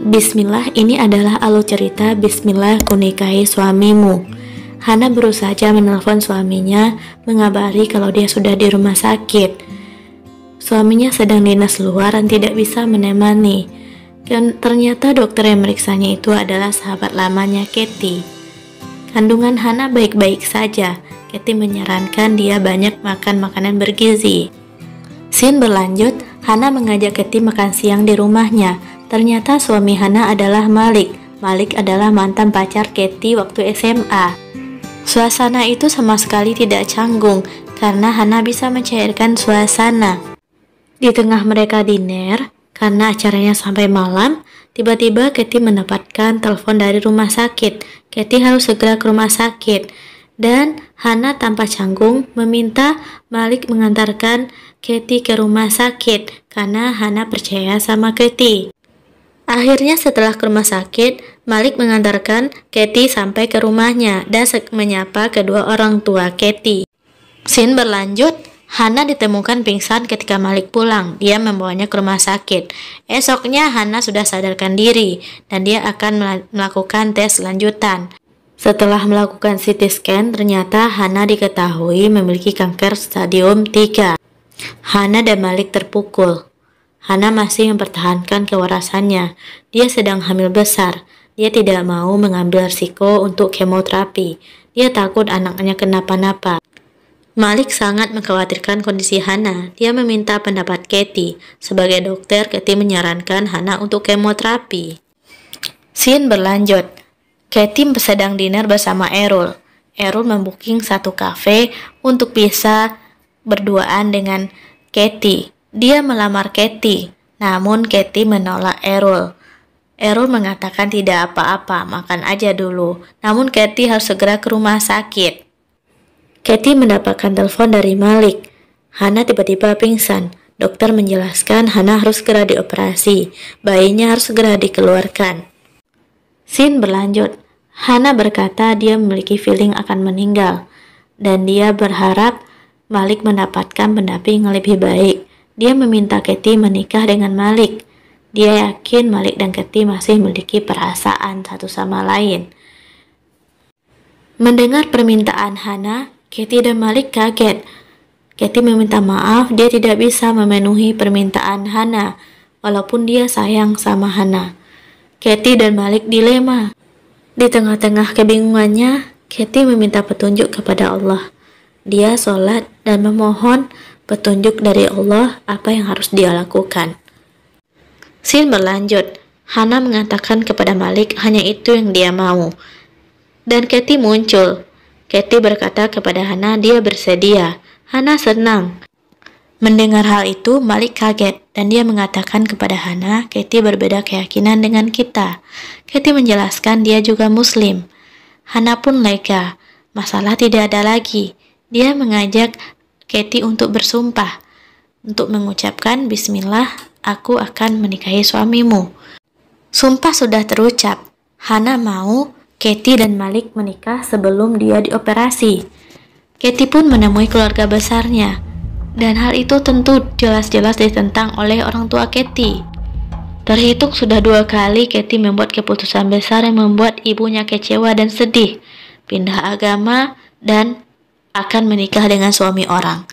Bismillah, ini adalah alur cerita Bismillah kunikahi suamimu. Hana berusaha saja menelpon suaminya, mengabari kalau dia sudah di rumah sakit. Suaminya sedang dinas luar dan tidak bisa menemani. Dan ternyata dokter yang meriksanya itu adalah sahabat lamanya Katie. Kandungan Hana baik-baik saja. Katie menyarankan dia banyak makan makanan bergizi. Scene berlanjut, Hana mengajak Katie makan siang di rumahnya. Ternyata suami Hana adalah Malik. Malik adalah mantan pacar Katie waktu SMA. Suasana itu sama sekali tidak canggung karena Hana bisa mencairkan suasana. Di tengah mereka dinner, karena acaranya sampai malam, tiba-tiba Katie mendapatkan telepon dari rumah sakit. Katie harus segera ke rumah sakit. Dan Hana tanpa canggung meminta Malik mengantarkan Katie ke rumah sakit karena Hana percaya sama Katie. Akhirnya setelah ke rumah sakit, Malik mengantarkan Katie sampai ke rumahnya dan menyapa kedua orang tua Katie. Scene berlanjut, Hana ditemukan pingsan ketika Malik pulang. Dia membawanya ke rumah sakit. Esoknya Hana sudah sadarkan diri dan dia akan melakukan tes lanjutan. Setelah melakukan CT scan, ternyata Hana diketahui memiliki kanker stadium 3. Hana dan Malik terpukul. Hana masih mempertahankan kewarasannya. Dia sedang hamil besar. Dia tidak mau mengambil risiko untuk kemoterapi. Dia takut anaknya kenapa-napa. Malik sangat mengkhawatirkan kondisi Hana. Dia meminta pendapat Katie. Sebagai dokter, Katie menyarankan Hana untuk kemoterapi. Scene berlanjut. Katie sedang dinner bersama Errol. Errol membooking satu kafe untuk bisa berduaan dengan Katie. Dia melamar Katie, namun Katie menolak Errol. Errol mengatakan tidak apa-apa, makan aja dulu. Namun Katie harus segera ke rumah sakit. Katie mendapatkan telepon dari Malik. Hana tiba-tiba pingsan. Dokter menjelaskan Hana harus segera dioperasi. Bayinya harus segera dikeluarkan. Scene berlanjut. Hana berkata dia memiliki feeling akan meninggal. Dan dia berharap Malik mendapatkan pendamping yang lebih baik. Dia meminta Katie menikah dengan Malik. Dia yakin Malik dan Katie masih memiliki perasaan satu sama lain. Mendengar permintaan Hana, Katie dan Malik kaget. Katie meminta maaf dia tidak bisa memenuhi permintaan Hana, walaupun dia sayang sama Hana. Katie dan Malik dilema. Di tengah-tengah kebingungannya, Katie meminta petunjuk kepada Allah. Dia sholat dan memohon petunjuk dari Allah apa yang harus dia lakukan. Scene berlanjut. Hana mengatakan kepada Malik hanya itu yang dia mau. Dan Katie muncul. Katie berkata kepada Hana dia bersedia. Hana senang. Mendengar hal itu, Malik kaget dan dia mengatakan kepada Hana, Katie berbeda keyakinan dengan kita. Katie menjelaskan dia juga Muslim. Hana pun lega. Masalah tidak ada lagi. Dia mengajak Katie untuk bersumpah, untuk mengucapkan Bismillah, aku akan menikahi suamimu. Sumpah sudah terucap. Hana mau Katie dan Malik menikah sebelum dia dioperasi. Katie pun menemui keluarga besarnya. Dan hal itu tentu jelas-jelas ditentang oleh orang tua Katie. Terhitung sudah 2 kali Katie membuat keputusan besar yang membuat ibunya kecewa dan sedih. Pindah agama dan akan menikah dengan suami orang.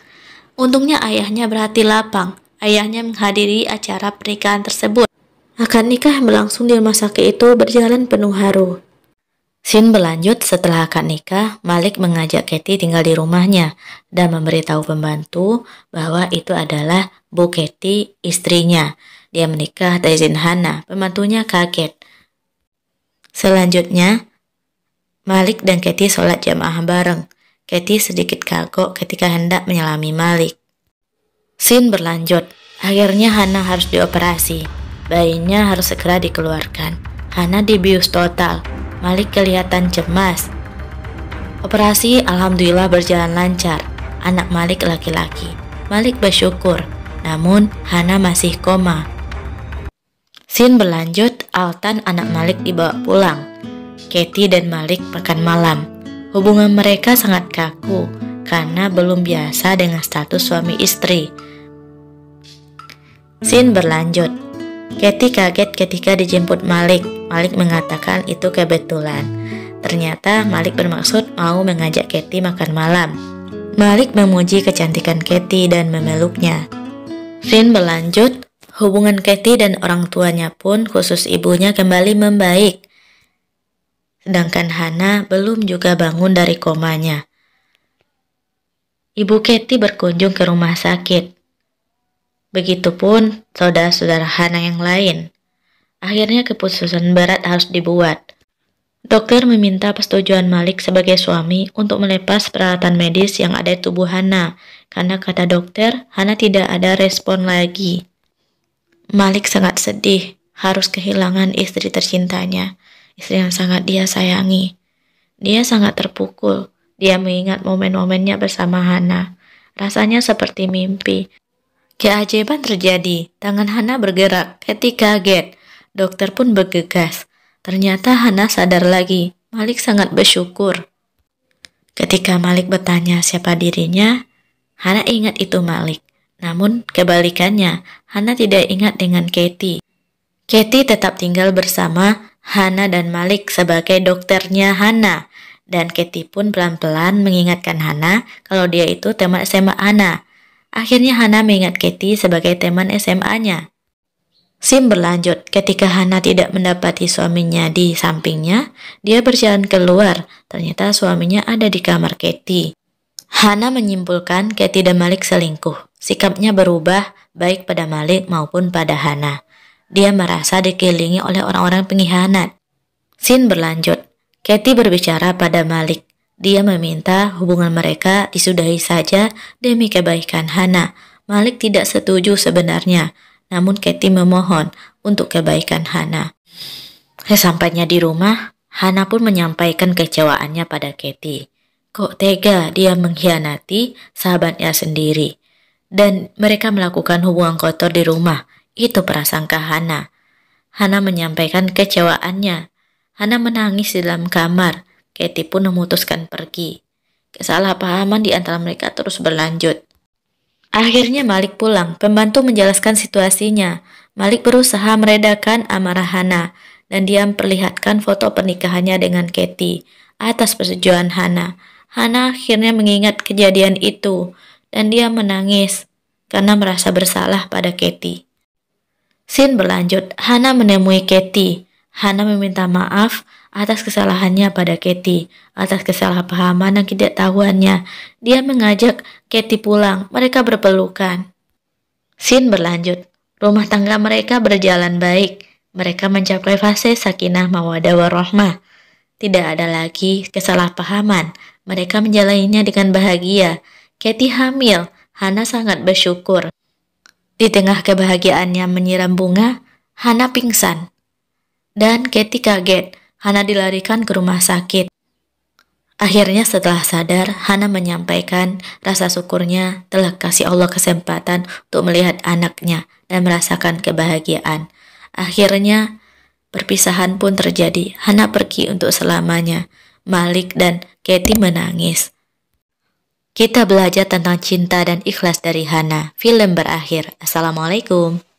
Untungnya ayahnya berhati lapang. Ayahnya menghadiri acara pernikahan tersebut. Akad nikah yang berlangsung di rumah sakit itu berjalan penuh haru. Scene berlanjut setelah akad nikah, Malik mengajak Katie tinggal di rumahnya dan memberitahu pembantu bahwa itu adalah Bu Katie, istrinya. Dia menikah atas izin Hana. Pembantunya kaget. Selanjutnya, Malik dan Katie sholat jamaah bareng. Katie sedikit kagok ketika hendak menyelami Malik. Scene berlanjut. Akhirnya Hana harus dioperasi. Bayinya harus segera dikeluarkan. Hana dibius total. Malik kelihatan cemas. Operasi alhamdulillah berjalan lancar. Anak Malik laki-laki. Malik bersyukur. Namun Hana masih koma. Scene berlanjut. Altan anak Malik dibawa pulang. Katie dan Malik makan malam. Hubungan mereka sangat kaku karena belum biasa dengan status suami istri. Scene berlanjut. Katie kaget ketika dijemput Malik. Malik mengatakan itu kebetulan. Ternyata Malik bermaksud mau mengajak Katie makan malam. Malik memuji kecantikan Katie dan memeluknya. Scene berlanjut, hubungan Katie dan orang tuanya pun khusus ibunya kembali membaik. Sedangkan Hana belum juga bangun dari komanya. Ibu Katie berkunjung ke rumah sakit. Begitupun saudara-saudara Hana yang lain. Akhirnya keputusan berat harus dibuat. Dokter meminta persetujuan Malik sebagai suami untuk melepas peralatan medis yang ada di tubuh Hana, karena kata dokter, Hana tidak ada respon lagi. Malik sangat sedih, harus kehilangan istri tercintanya, istri yang sangat dia sayangi. Dia sangat terpukul, dia mengingat momen-momennya bersama Hana. Rasanya seperti mimpi. Keajaiban terjadi, tangan Hana bergerak, Katie kaget, dokter pun bergegas. Ternyata Hana sadar lagi. Malik sangat bersyukur. Ketika Malik bertanya siapa dirinya, Hana ingat itu Malik. Namun kebalikannya, Hana tidak ingat dengan Katie. Katie tetap tinggal bersama Hana dan Malik sebagai dokternya Hana. Dan Katie pun pelan-pelan mengingatkan Hana kalau dia itu teman SMA Hana. Akhirnya Hana mengingat Katie sebagai teman SMA-nya. Scene berlanjut, ketika Hana tidak mendapati suaminya di sampingnya, dia berjalan keluar. Ternyata suaminya ada di kamar Katie. Hana menyimpulkan Katie dan Malik selingkuh. Sikapnya berubah baik pada Malik maupun pada Hana. Dia merasa dikelilingi oleh orang-orang pengkhianat. Scene berlanjut, Katie berbicara pada Malik. Dia meminta hubungan mereka disudahi saja demi kebaikan Hana. Malik tidak setuju sebenarnya. Namun Katie memohon untuk kebaikan Hana. Sesampainya di rumah, Hana pun menyampaikan kecewaannya pada Katie. Kok tega dia mengkhianati sahabatnya sendiri. Dan mereka melakukan hubungan kotor di rumah. Itu prasangka Hana. Hana menyampaikan kecewaannya. Hana menangis di dalam kamar. Katie pun memutuskan pergi. Kesalahpahaman di antara mereka terus berlanjut. Akhirnya Malik pulang, pembantu menjelaskan situasinya. Malik berusaha meredakan amarah Hana, dan dia memperlihatkan foto pernikahannya dengan Katie atas persetujuan Hana. Hana akhirnya mengingat kejadian itu, dan dia menangis karena merasa bersalah pada Katie. Scene berlanjut, Hana menemui Katie. Hana meminta maaf atas kesalahannya pada Katie, atas kesalahpahaman dan ketidaktahuannya. Dia mengajak Katie pulang, mereka berpelukan. Scene berlanjut, rumah tangga mereka berjalan baik. Mereka mencapai fase sakinah mawaddah warahmah. Tidak ada lagi kesalahpahaman, mereka menjalaninya dengan bahagia. Katie hamil, Hana sangat bersyukur. Di tengah kebahagiaannya menyiram bunga, Hana pingsan. Dan Katie kaget. Hana dilarikan ke rumah sakit. Akhirnya setelah sadar, Hana menyampaikan rasa syukurnya telah kasih Allah kesempatan untuk melihat anaknya dan merasakan kebahagiaan. Akhirnya perpisahan pun terjadi. Hana pergi untuk selamanya. Malik dan Katie menangis. Kita belajar tentang cinta dan ikhlas dari Hana. Film berakhir. Assalamualaikum.